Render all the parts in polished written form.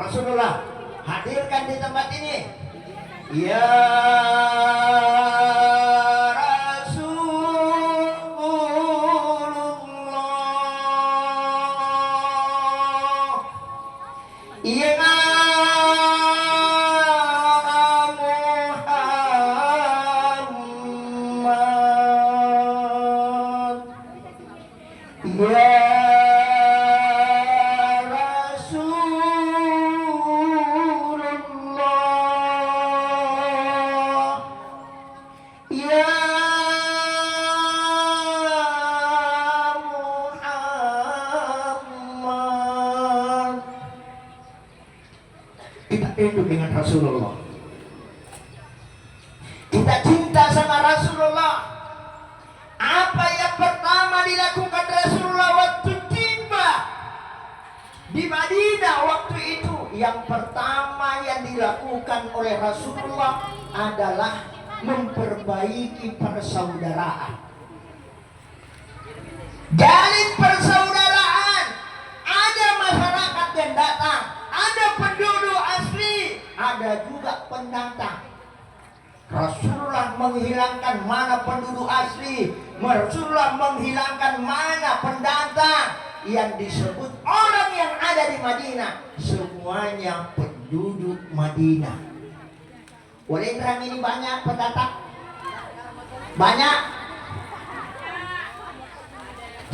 Rasulullah hadirkan di tempat ini. Ya Rasulullah, ya Muhammad, ya itu dengan Rasulullah. Kita cinta sama Rasulullah. Apa yang pertama dilakukan Rasulullah waktu tiba di Madinah waktu itu? Yang pertama yang dilakukan oleh Rasulullah adalah memperbaiki persaudaraan. Jalin persaudaraan. Ada masyarakat yang datang, ada penduduk asli, ada juga pendatang. Rasulullah menghilangkan mana penduduk asli, Rasulullah menghilangkan mana pendatang. Yang disebut orang yang ada di Madinah semuanya penduduk Madinah. Walendrang ini banyak pendatang? Banyak?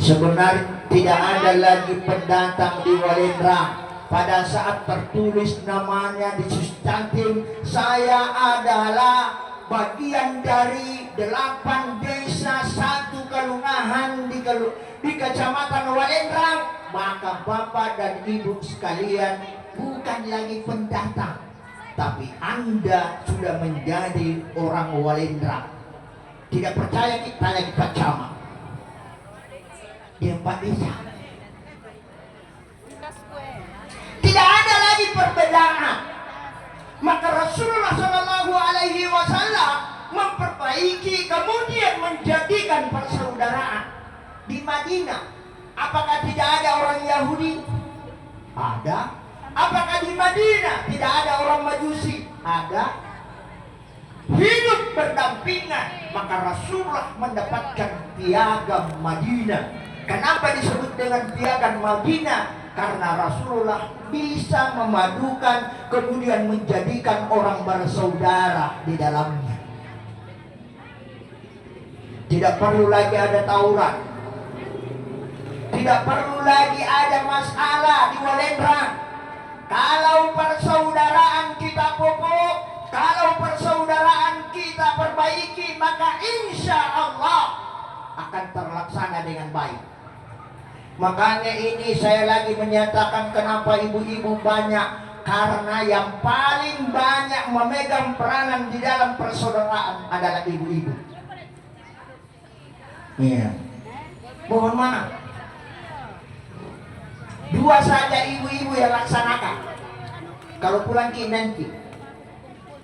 Sebenarnya tidak ada lagi pendatang di Walendrang. Pada saat tertulis namanya di Sustantin, saya adalah bagian dari 8 desa 1 kelurahan di Kecamatan Walendrang. Maka Bapak dan Ibu sekalian bukan lagi pendatang, tapi Anda sudah menjadi orang Walendrang. Tidak percaya kita tanya ke Pak Camat di 4 desa. Tidak ada lagi perbedaan. Maka Rasulullah Shallallahu Alaihi Wasallam memperbaiki, kemudian menjadikan persaudaraan di Madinah. Apakah tidak ada orang Yahudi? Ada. Apakah di Madinah tidak ada orang Majusi? Ada. Hidup berdampingan. Maka Rasulullah mendapatkan piagam Madinah. Kenapa disebut dengan piagam Madinah? Karena Rasulullah bisa memadukan, kemudian menjadikan orang bersaudara di dalamnya. Tidak perlu lagi ada tawuran, tidak perlu lagi ada masalah di Walendrang. Kalau persaudaraan kita pupuk, kalau persaudaraan kita perbaiki, maka insya Allah akan terlaksana dengan baik. Makanya ini saya lagi menyatakan kenapa ibu-ibu banyak. Karena yang paling banyak memegang peranan di dalam persaudaraan adalah ibu-ibu. Iya. Mohon maaf, 2 saja ibu-ibu yang laksanakan. Kalau pulang nanti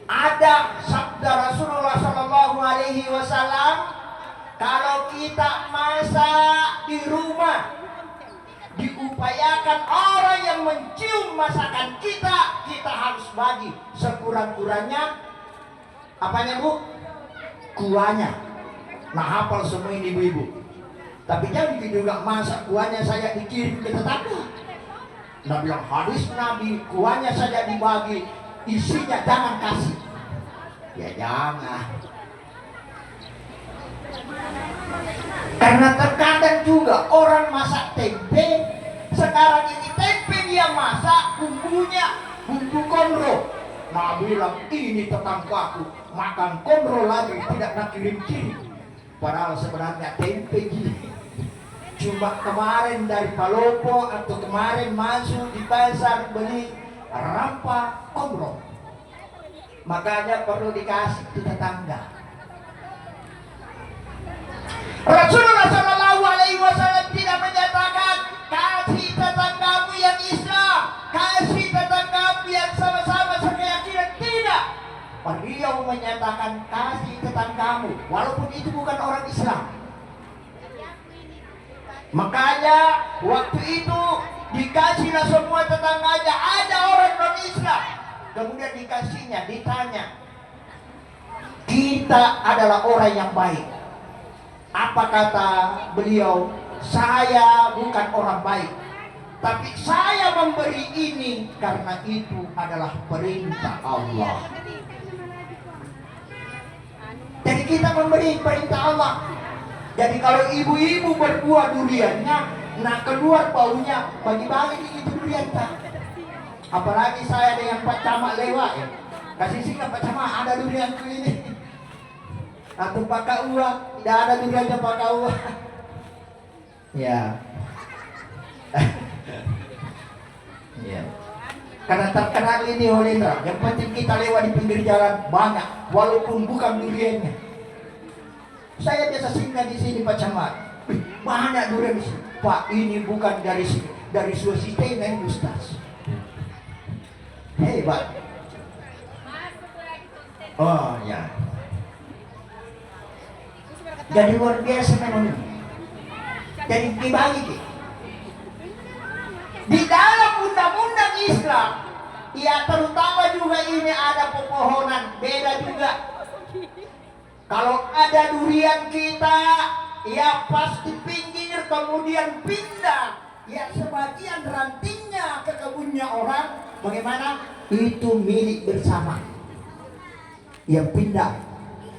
ada sabda Rasulullah Shallallahu Alaihi Wasallam, kalau kita masak di rumah, diupayakan orang yang mencium masakan kita, kita harus bagi sekurang-kurangnya apanya Bu? Kuahnya. Nah, hafal semua ini ibu-ibu. Tapi jangan juga masak kuahnya saya dikirim ke tetangga. Nabi yang hadis Nabi, kuahnya saja dibagi, isinya jangan kasih. Ya jangan. Karena terkadang juga orang masak tempe, sekarang ini tempe dia masak bumbunya bumbu konro. Nah bilang ini tetanggaku makan konro lagi, tidak nak kirim-kirim. Padahal sebenarnya tempe gini cuma kemarin dari Palopo atau kemarin masuk di pasar beli rampa konro. Makanya perlu dikasih ke tetangga. Rasulullah Shallallahu Alaihi Wasallam tidak menyatakan kasih tetanggamu yang Islam, kasih tetanggamu yang sama-sama sekeyakinan, tidak. Beliau menyatakan kasih tetanggamu walaupun itu bukan orang Islam. Makanya waktu itu dikasihlah semua tetangganya, ada orang non-Islam. Kemudian dikasihnya, ditanya, kita adalah orang yang baik. Apa kata beliau? Saya bukan orang baik, tapi saya memberi ini karena itu adalah perintah Allah. Jadi kita memberi perintah Allah. Jadi kalau ibu-ibu berbuah duriannya, nah keluar baunya, bagi-bagi itu durian tak. Apalagi saya dengan Pak Camat lewat ya, kasih singa Pak Camat, ada durianku ini. Atau Pak Kaua, tidak ada duriannya Pak Kaua. Ya. Ya. Karena terkenal ini oleh Indra. Yang penting kita lewat di pinggir jalan banyak, walaupun bukan duriannya. Saya biasa singgah di sini Pak Camat. Banyak durian di sini. Pak, ini bukan dari Sulawesi Tengah, Ustaz. Hebat. Oh ya. Jadi luar biasa memang. Jadi dibagi. Di dalam undang-undang Islam, ya terutama juga ini ada pepohonan, beda juga. Kalau ada durian kita, ya pasti pinggir kemudian pindah. Ya sebagian rantingnya ke kebunnya orang, bagaimana? Itu milik bersama. Yang pindah.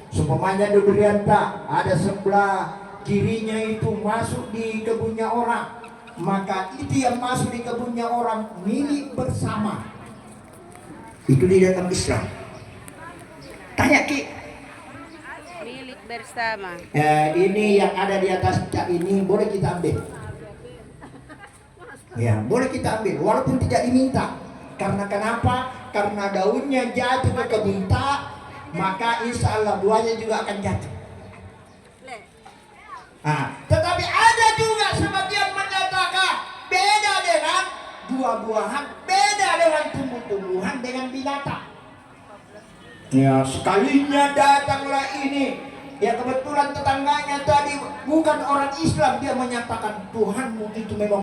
Seumpamanya durian tak ada sebelah kirinya itu masuk di kebunnya orang, maka itu yang masuk di kebunnya orang milik bersama. Itu di dalam Islam. Tanya Ki. Milik bersama. Ini yang ada di atas ini boleh kita ambil. Ya, boleh kita ambil walaupun tidak diminta. Karena kenapa? Karena daunnya jatuh ke kebun tak, maka insya Allah buahnya juga akan jatuh. Tetapi ada juga sebagian menyatakan beda dengan buah-buahan, beda dengan tumbuh-tumbuhan, dengan binatang. Ya, sekalinya datanglah ini, ya kebetulan tetangganya tadi bukan orang Islam, dia menyatakan Tuhanmu itu memang